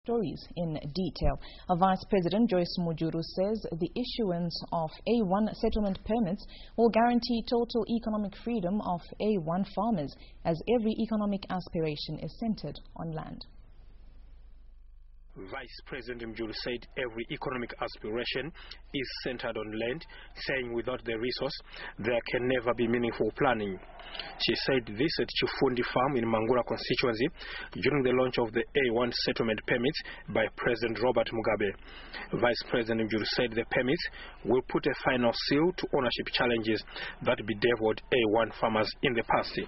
Stories in detail. Vice President Joice Mujuru says the issuance of A1 settlement permits will guarantee total economic freedom of A1 farmers, as every economic aspiration is centered on land. Vice President Mujuru said every economic aspiration is centered on land, saying without the resource there can never be meaningful planning. She said this at Chifundi Farm in Mangura constituency during the launch of the A1 settlement permits by President Robert Mugabe. Vice President Mujuru said the permits will put a final seal to ownership challenges that bedeviled A1 farmers in the past.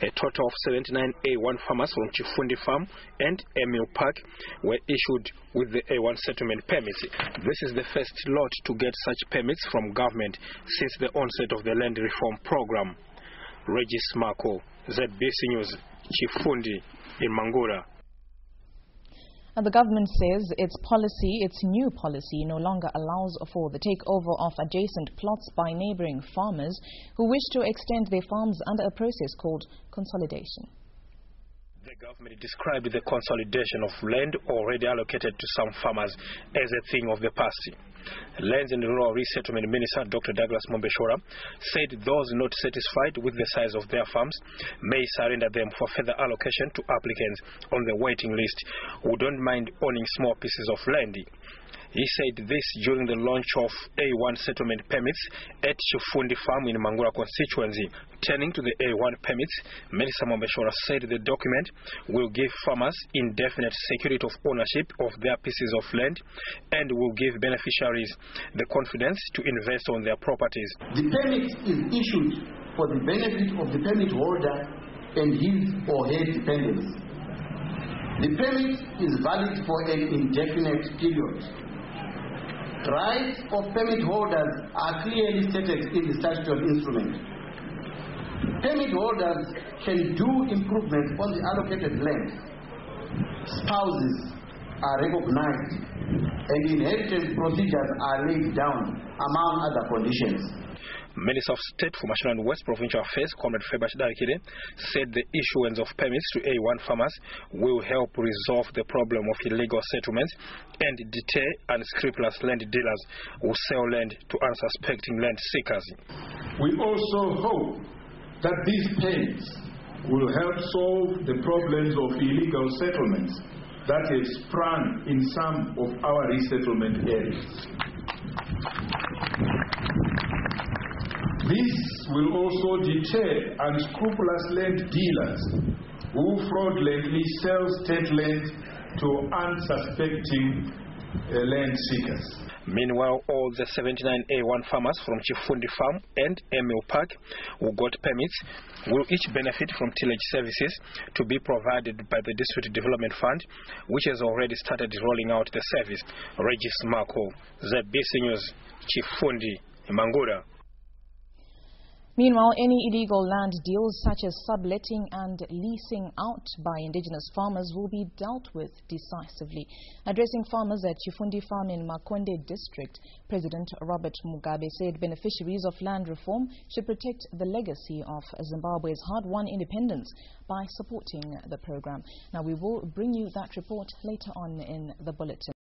A total of 79 A1 farmers from Chifundi Farm and Emil Park were issued with the A1 settlement permits. This is the first lot to get such permits from government since the onset of the land reform program. Regis Marco, ZBC News, Chifundi in Mangura. And the government says its new policy no longer allows for the takeover of adjacent plots by neighboring farmers who wish to extend their farms under a process called consolidation. The government described the consolidation of land already allocated to some farmers as a thing of the past. Lands and Rural Resettlement Minister Dr. Douglas Mombeshora said those not satisfied with the size of their farms may surrender them for further allocation to applicants on the waiting list who don't mind owning small pieces of land. He said this during the launch of A1 settlement permits at Chifundi Farm in Mangura constituency. Turning to the A1 permits, Minister Mombeshora said the document will give farmers indefinite security of ownership of their pieces of land and will give beneficiaries the confidence to invest on their properties. The permit is issued for the benefit of the permit holder and his or her dependents. The permit is valid for an indefinite period. Rights of permit holders are clearly stated in the statutory instrument. Permit holders can do improvements on the allocated land. Spouses are recognized and inheritance procedures are laid down, among other conditions. Minister of State for National and West Provincial Affairs, Comrade Febash Darikide, said the issuance of permits to A1 farmers will help resolve the problem of illegal settlements and deter unscrupulous land dealers who sell land to unsuspecting land seekers. We also hope that these permits will help solve the problems of illegal settlements that have sprung in some of our resettlement areas. This will also deter unscrupulous land dealers who fraudulently sell state land to unsuspecting land seekers. Meanwhile, all the 79 A1 farmers from Chifundi Farm and Emil Park who got permits will each benefit from tillage services to be provided by the District Development Fund, which has already started rolling out the service. Regis Marco, ZBC News, Chifundi, Mangura. Meanwhile, any illegal land deals such as subletting and leasing out by indigenous farmers will be dealt with decisively. Addressing farmers at Chifundi Farm in Makonde district, President Robert Mugabe said beneficiaries of land reform should protect the legacy of Zimbabwe's hard-won independence by supporting the program. Now, we will bring you that report later on in the bulletin.